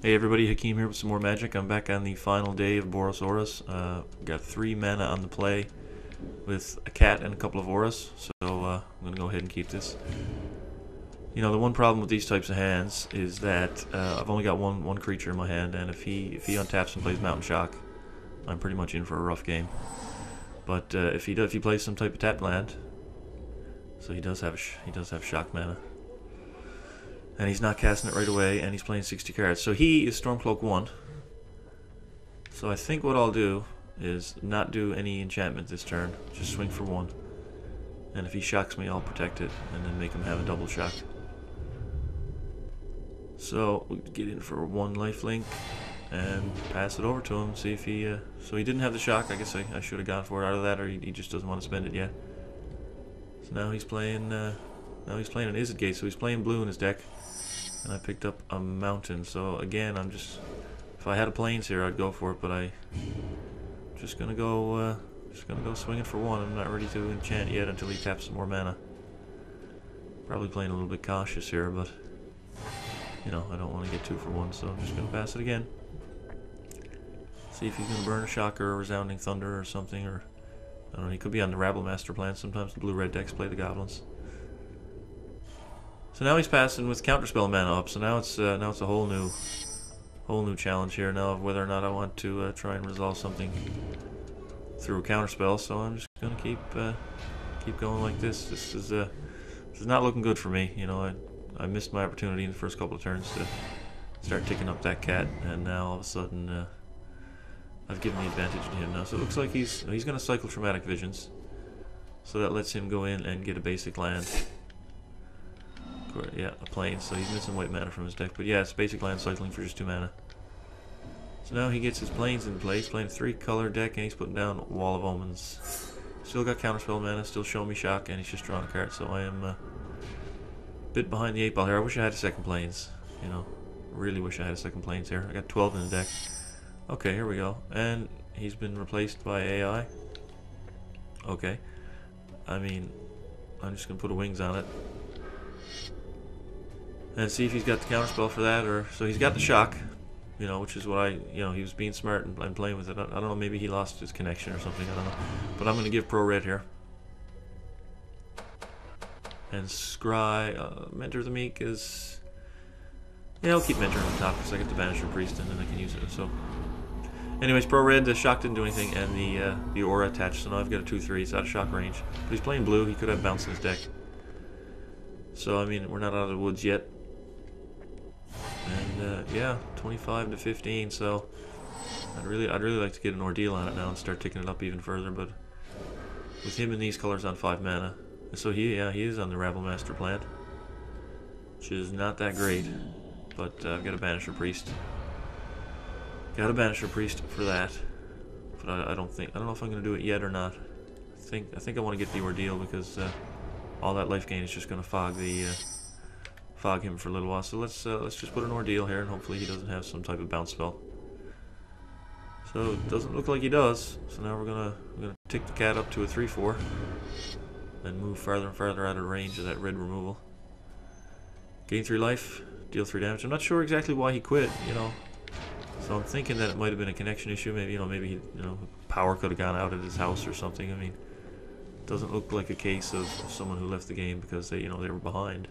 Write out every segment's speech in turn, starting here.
Hey everybody, Hakeem here with some more magic. I'm back on the final day of Boros auras. Got 3 mana on the play with a cat and a couple of auras, so I'm going to go ahead and keep this. You know, the one problem with these types of hands is that I've only got one creature in my hand, and if he untaps and plays Mountain Shock, I'm pretty much in for a rough game. But if he plays some type of tapped land, so he does have shock mana. And he's not casting it right away, and he's playing 60 cards. So he is Stormcloak 1. So I think what I'll do is not do any enchantment this turn. Just swing for 1. And if he shocks me, I'll protect it, and then make him have a double shock. So we'll get in for 1 lifelink, and pass it over to him, see if he... so he didn't have the shock. I guess I should have gone for it out of that, or he just doesn't want to spend it yet. So now he's playing... an Izzet Gate, so he's playing blue in his deck. And I picked up a mountain, so again, if I had a plains here, I'd go for it, but I'm just gonna go swinging for 1. I'm not ready to enchant yet until he taps some more mana. Probably playing a little bit cautious here, but you know, I don't want to get 2 for 1, so I'm just gonna pass it again. See if he's gonna burn a shocker or resounding thunder or something, or I don't know. He could be on the Rabble Master plan. Sometimes the blue-red decks play the goblins. So now he's passing with counterspell mana up. So now it's a whole new challenge here now of whether or not I want to try and resolve something through a counterspell. So I'm just gonna keep going like this. This is not looking good for me. You know, I missed my opportunity in the first couple of turns to start ticking up that cat, and now all of a sudden I've given the advantage to him now. So it looks like he's gonna cycle Traumatic Visions. So that lets him go in and get a basic land. Yeah, a plains, so he's missing white mana from his deck. But yeah, it's basic land cycling for just 2 mana. So now he gets his plains in place, playing a 3-color deck, and he's putting down Wall of Omens. Still got counterspell mana, still showing me shock, and he's just drawing a card, so I am a bit behind the 8 ball here. I wish I had a second plains, you know. Really wish I had a second plains here. I got 12 in the deck. Okay, here we go. And he's been replaced by AI. Okay. I mean, I'm just going to put a wings on it. And see if he's got the counterspell for that, or so he's got the shock, you know, which is what he was being smart and playing with it. I don't know, maybe he lost his connection or something. I don't know, but I'm gonna give pro red here. And scry Mentor the Meek is, yeah, I'll keep Mentor on top because I get the Banisher Priest and then I can use it. So, anyways, pro red, the shock didn't do anything, and the aura attached. So now I've got a 2/3. It's out of shock range, but he's playing blue. He could have bounce in his deck. So I mean, we're not out of the woods yet. And yeah, 25 to 15. So I'd really like to get an ordeal on it now and start ticking it up even further. But with him in these colors on 5 mana, so he is on the Rabble Master plan, which is not that great. But I've got a Banisher Priest. Got a Banisher Priest for that. But I don't know if I'm gonna do it yet or not. I think I want to get the ordeal because all that life gain is just gonna fog him for a little while. So let's just put an ordeal here, and hopefully he doesn't have some type of bounce spell. So it doesn't look like he does. So now we're gonna tick the cat up to a 3/4, and move farther and farther out of range of that red removal. Gain 3 life, deal 3 damage. I'm not sure exactly why he quit, you know. So I'm thinking that it might have been a connection issue. Maybe he, power could have gone out at his house or something. I mean, it doesn't look like a case of someone who left the game because they were behind.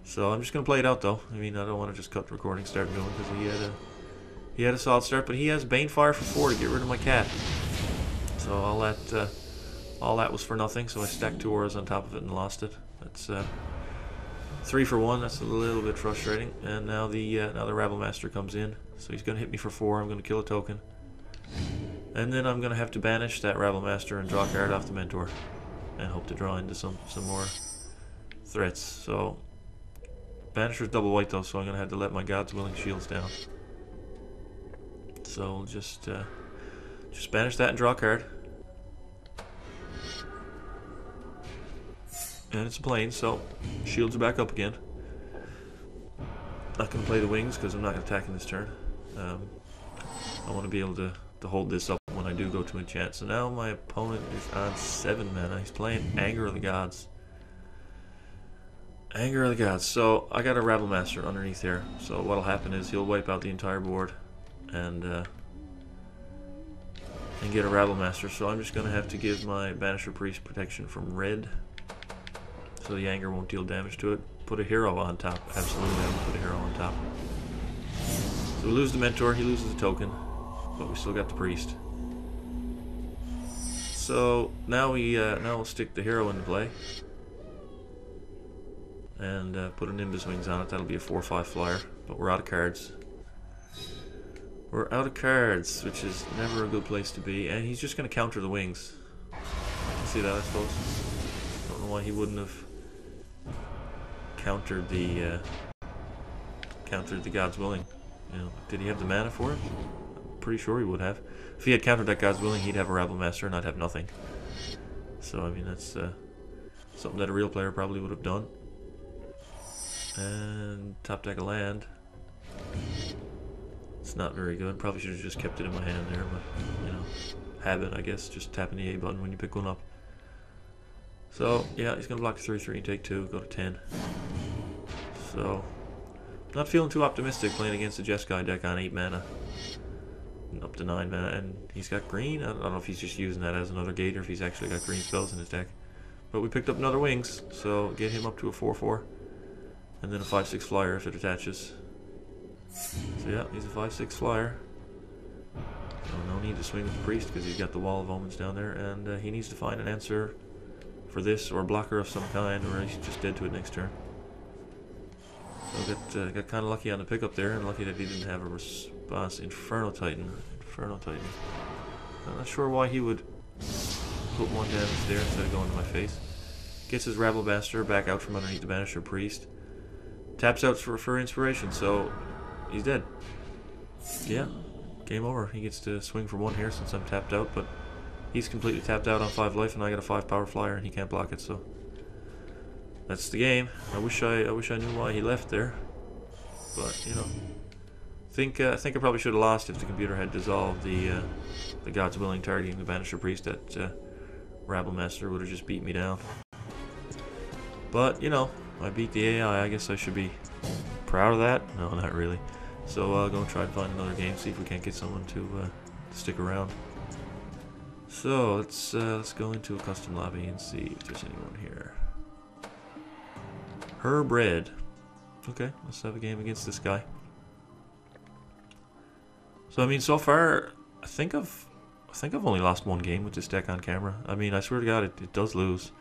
So I'm just gonna play it out though. I mean, I don't want to just cut the recording, start going, because he had a solid start, but he has Banefire for 4 to get rid of my cat. So all that was for nothing. So I stacked 2 auras on top of it and lost it. That's 3 for 1. That's a little bit frustrating. And now the Rabble Master comes in, so he's gonna hit me for 4. I'm gonna kill a token, and then I'm gonna have to banish that Rabble Master and draw a card off the Mentor, and hope to draw into some more threats. So. Banisher's double white though, so I'm gonna have to let my God's Willing Shields down. So we'll just banish that and draw a card. And it's a plane, so shields are back up again. Not gonna play the wings because I'm not attacking this turn. I want to be able to hold this up when I do go to enchant. So now my opponent is on 7 mana. He's playing Anger of the Gods. Anger of the Gods. So I got a Rabble Master underneath here. So what'll happen is he'll wipe out the entire board and get a Rabble Master. So I'm just gonna have to give my Banisher Priest protection from red, so the anger won't deal damage to it. Put a hero on top. Absolutely, I will put a hero on top. So we lose the Mentor. He loses the token, but we still got the Priest. So now we'll stick the hero into play and put a Nimbus Wings on it. That'll be a 4/5 flyer, but we're out of cards. We're out of cards, which is never a good place to be. And he's just going to counter the wings. You can see that, I suppose. Don't know why he wouldn't have countered the God's Willing. You know, did he have the mana for it? I'm pretty sure he would have. If he had countered that God's Willing, he'd have a Rabble Master and I'd have nothing. So I mean, that's something that a real player probably would have done. And top deck a land. It's not very good. Probably should have just kept it in my hand there, but you know, habit, I guess. Just tapping the A button when you pick one up. So yeah, he's gonna block 3/3 and take 2, go to 10. So not feeling too optimistic playing against the Jeskai deck on 8 mana, and up to 9 mana, and he's got green. I don't know if he's just using that as another gate or if he's actually got green spells in his deck. But we picked up another wings, so get him up to a 4/4, and then a 5/6 flyer if it attaches. So yeah, he's a 5/6 flyer. So no need to swing with the Priest because he's got the Wall of Omens down there, and he needs to find an answer for this or a blocker of some kind, or he's just dead to it next turn. So got kind of lucky on the pickup there, and lucky that he didn't have a response. Inferno Titan. I'm not sure why he would put 1 damage there instead of going to my face. Gets his Rabble Master back out from underneath the Banisher Priest. Taps out for inspiration, so he's dead. Yeah, game over. He gets to swing for 1 here since I'm tapped out, but he's completely tapped out on 5 life, and I got a 5 power flyer, and he can't block it. So that's the game. I wish I knew why he left there, but you know, I think I probably should have lost if the computer had dissolved the God's Willing targeting the Banisher Priest. That Rabble Master would have just beat me down. But you know, I beat the AI. I guess I should be proud of that. No, not really. So I'll go and try and find another game, see if we can't get someone to stick around. So let's go into a custom lobby and see if there's anyone here. Herb Red. Okay, let's have a game against this guy. So I mean, so far, I think I've only lost 1 game with this deck on camera. I mean, I swear to God, it does lose.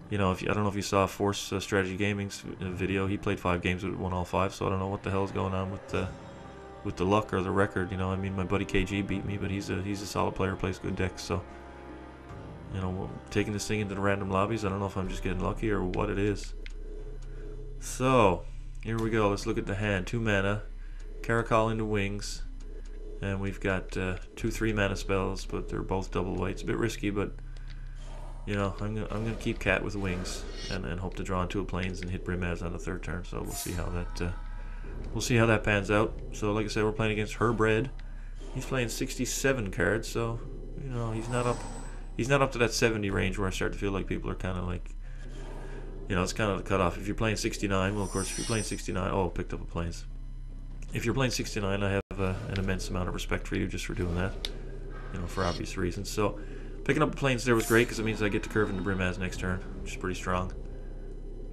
You know, I don't know if you saw Force Strategy Gaming's video. He played 5 games with it, won all 5. So I don't know what the hell is going on with the luck or the record. You know, I mean, my buddy KG beat me, but he's a solid player, plays good decks. So you know, taking this thing into the random lobbies. I don't know if I'm just getting lucky or what it is. So here we go. Let's look at the hand. 2 mana, Caracol into Wings, and we've got 2 3-mana spells, but they're both double white. It's a bit risky, but you know, I'm gonna keep Cat with Wings and hope to draw into a Plains and hit Brimaz on the 3rd turn. So we'll see how that pans out. So like I said, we're playing against Herb Red. He's playing 67 cards, so you know, he's not up to that 70 range where I start to feel like people are kind of like, you know, it's kind of the cutoff. If you're playing 69, well, of course, if you're playing 69, oh, picked up a Plains. If you're playing 69, I have an immense amount of respect for you just for doing that, you know, for obvious reasons. So picking up the Plains there was great because it means I get to curve into Brimaz next turn, which is pretty strong.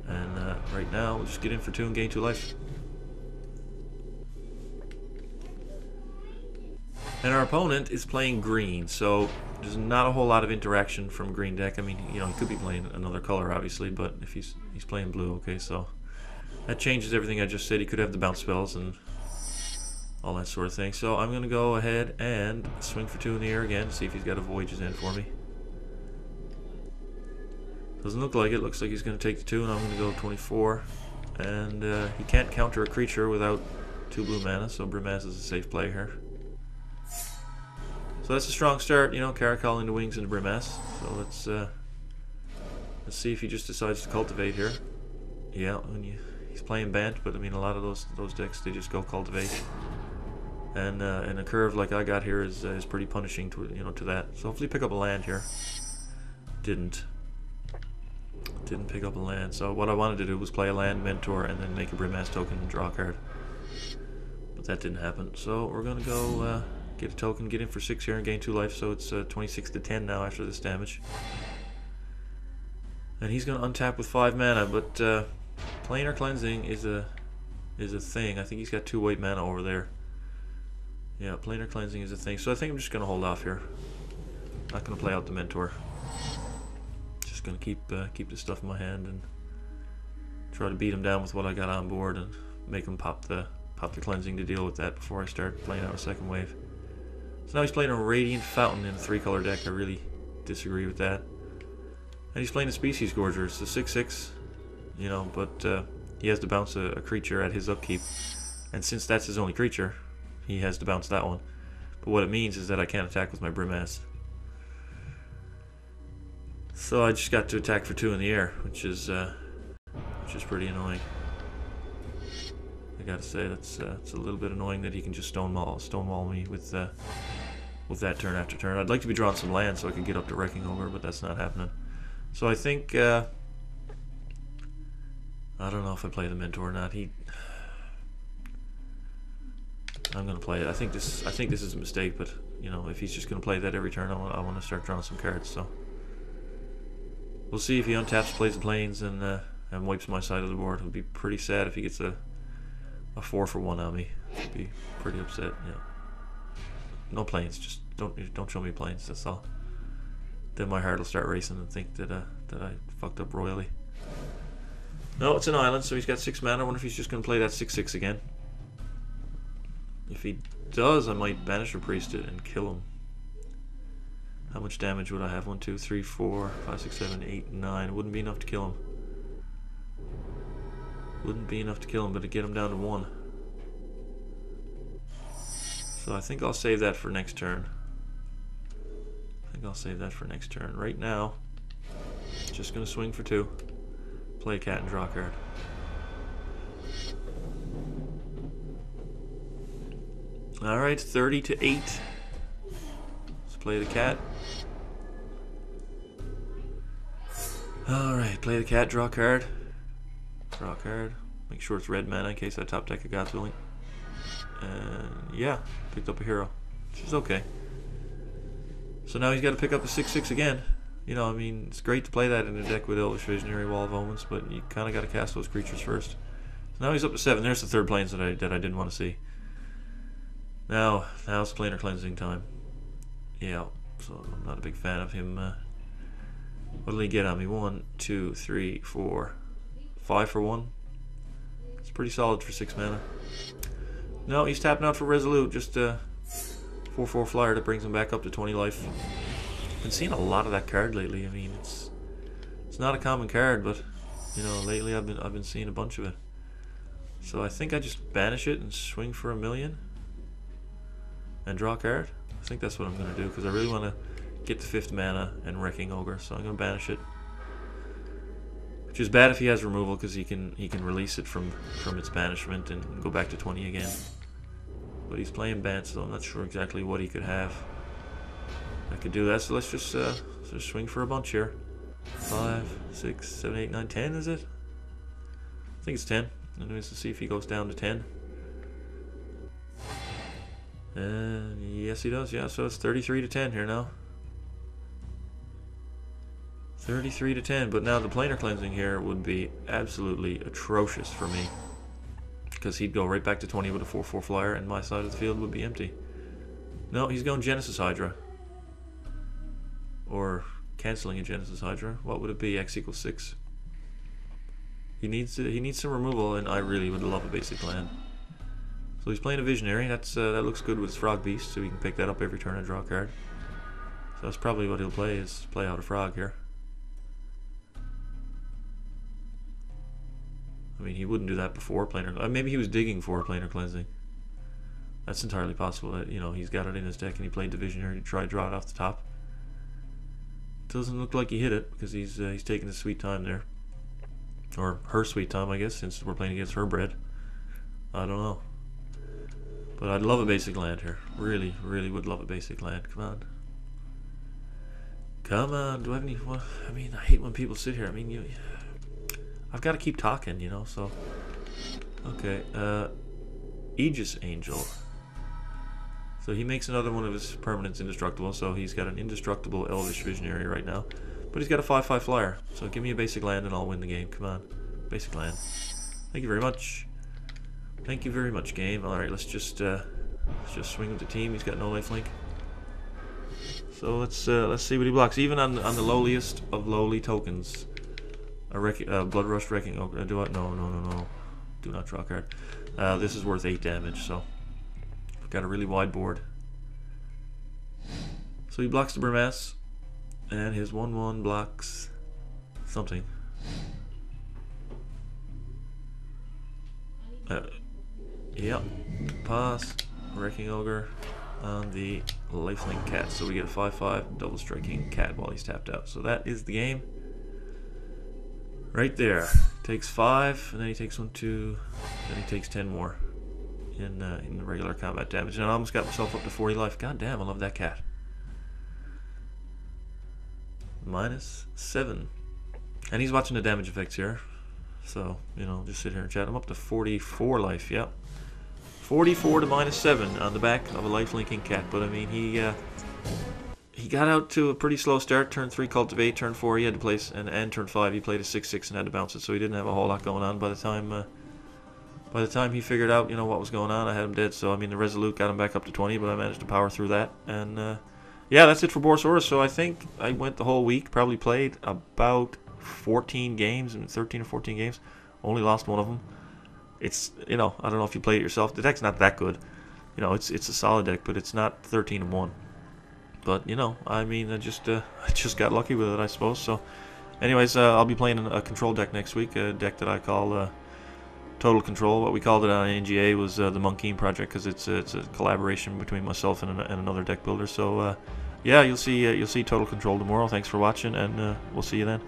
And right now, we'll just get in for 2 and gain 2 life. And our opponent is playing green, so there's not a whole lot of interaction from green deck. I mean, you know, he could be playing another color, obviously, but if he's playing blue, okay, so that changes everything I just said. He could have the bounce spells and all that sort of thing. So I'm going to go ahead and swing for 2 in the air again, see if he's got a Voyages in for me. Doesn't look like it. Looks like he's going to take the 2, and I'm going to go 24. And he can't counter a creature without 2 blue mana, so Brimaz is a safe play here. So that's a strong start, you know, Caracol into Wings into Brimaz. So let's see if he just decides to cultivate here. Yeah, he's playing Bant, but I mean, a lot of those decks, they just go cultivate. And a curve like I got here is pretty punishing to, you know, to that. So hopefully pick up a land here. Didn't. Didn't pick up a land. So what I wanted to do was play a land, mentor, and then make a Brimmass token and draw a card. But that didn't happen. So we're going to go get a token, get in for 6 here, and gain 2 life. So it's 26 to 10 now after this damage. And he's going to untap with 5 mana, but planar cleansing is a thing. I think he's got 2 white mana over there. Yeah, planar cleansing is a thing. So I think I'm just going to hold off here. Not going to play out the mentor. Just going to keep the stuff in my hand and try to beat him down with what I got on board and make him pop the cleansing to deal with that before I start playing out a second wave. So now he's playing a Radiant Fountain in a 3-color deck. I really disagree with that. And he's playing a Species Gorger. It's a 6/6, you know, but he has to bounce a creature at his upkeep. And since that's his only creature, he has to bounce that one. But what it means is that I can't attack with my Brimmass. So I just got to attack for 2 in the air, which is pretty annoying. I gotta say it's a little bit annoying that he can just stonewall me with that turn after turn. I'd like to be drawing some land so I could get up to Wrecking Ogre, but that's not happening. So I think I don't know if I play the mentor or not. I'm gonna play it. I think this is a mistake, but you know, if he's just gonna play that every turn, I want to start drawing some cards. So we'll see if he untaps, plays the plains, and wipes my side of the board. It would be pretty sad if he gets a 4-for-1 on me. I'd be pretty upset. Yeah. No plains. Just don't show me plains. That's all. Then my heart will start racing and think that I fucked up royally. No, it's an island, so he's got 6 mana. I wonder if he's just going to play that 6/6 again. If he does, I might banish or priest it and kill him. How much damage would I have? 1, 2, 3, 4, 5, 6, 7, 8, 9. Wouldn't be enough to kill him. Wouldn't be enough to kill him, but to get him down to 1. So I think I'll save that for next turn. Right now, just going to swing for 2. Play a cat and draw a card. Alright, 30 to 8. Let's play the cat. Alright, play the cat, draw a card. Draw a card. Make sure it's red mana in case I top deck a God's Willing. And yeah, picked up a hero, which is okay. So now he's got to pick up a 6/6 again. You know, I mean, it's great to play that in a deck with Elvish Visionary, Wall of Omens, but you kind of got to cast those creatures first. So now he's up to 7. There's the 3rd plains that I didn't want to see. Now it's planar cleansing time. Yeah, so I'm not a big fan of him. What'll he get on me? 1, 2, 3, 4, 5 for 1. It's pretty solid for 6 mana. No, he's tapping out for Resolute. Just a 4/4 flyer that brings him back up to 20 life. Been seeing a lot of that card lately. I mean, it's not a common card, but you know, lately I've been seeing a bunch of it. So I think I just banish it and swing for 1,000,000 and draw a card. I think that's what I'm gonna do because I really want to get the 5th mana and Wrecking Ogre. So I'm gonna banish it, which is bad if he has removal because he can release it from its banishment and go back to 20 again. But he's playing Bant, so I'm not sure exactly what he could have. I could do that, so let's just swing for a bunch here. 5, 6, 7, 8, 9, 10, is it? I think it's 10. Anyways, let's see if he goes down to 10. And yes, he does, yeah, so it's 33 to 10 here now. 33 to 10, but now the planar cleansing here would be absolutely atrocious for me. Because he'd go right back to 20 with a 4/4 flyer, and my side of the field would be empty. No, he's going Genesis Hydra. Or canceling a Genesis Hydra. What would it be? X = 6. He needs some removal, and I really would love a basic land. So he's playing a Visionary. That looks good with his Frog Beast, so he can pick that up every turn and draw a card. So that's probably what he'll play, is play out a Frog here. I mean, he wouldn't do that before planar. Maybe he was digging for planar cleansing. That's entirely possible. You know, he's got it in his deck and he played the Visionary to try to draw it off the top. Doesn't look like he hit it because he's taking his sweet time there, or her sweet time, I guess, since we're playing against her bread. I don't know, but I'd love a basic land here. Really, really would love a basic land. Come on, Come on, do I have any... Well, I mean, I hate when people sit here. I mean, I've got to keep talking, you know, so... Okay, Aegis Angel. So he makes another one of his permanents indestructible, so he's got an indestructible Elvish Visionary right now. But he's got a 5/5 flyer, so give me a basic land and I'll win the game. Come on, basic land. Thank you very much. Thank you very much, game. Alright, let's just swing with the team. He's got no lifelink. So let's see what he blocks. Even on the lowliest of lowly tokens, a Blood Rush Wrecking. Oh, do I? No. Do not draw a card. This is worth 8 damage, so we've got a really wide board. So he blocks the Burmass, and his 1/1 blocks something. Yep. Pass. Wrecking Ogre on the lifelink cat. So we get a 5/5 double striking cat while he's tapped out. So that is the game. Right there. Takes 5, and then he takes 1, 2, then he takes 10 more in the regular combat damage. And I almost got myself up to 40 life. God damn, I love that cat. -7. And he's watching the damage effects here. So, you know, just sit here and chat. I'm up to 44 life, yep. 44 to -7 on the back of a life-linking cat. But, I mean, he got out to a pretty slow start. Turn 3 cultivate, turn 4 he had to place, and turn 5 he played a 6/6 and had to bounce it. So he didn't have a whole lot going on by the time he figured out, you know, what was going on. I had him dead. So, I mean, the Resolute got him back up to 20, but I managed to power through that. And, yeah, that's it for Boros. So I think I went the whole week, probably played about 14 games, 13 or 14 games. Only lost one of them. It's, you know, I don't know if you played it yourself. The deck's not that good. You know, it's a solid deck, but it's not 13-1. But, you know, I mean, I just got lucky with it, I suppose. So, anyways, I'll be playing a control deck next week, a deck that I call Total Control. What we called it on NGA was the Hakeem project, because it's a collaboration between myself and another deck builder. So, yeah, you'll see Total Control tomorrow. Thanks for watching, and we'll see you then.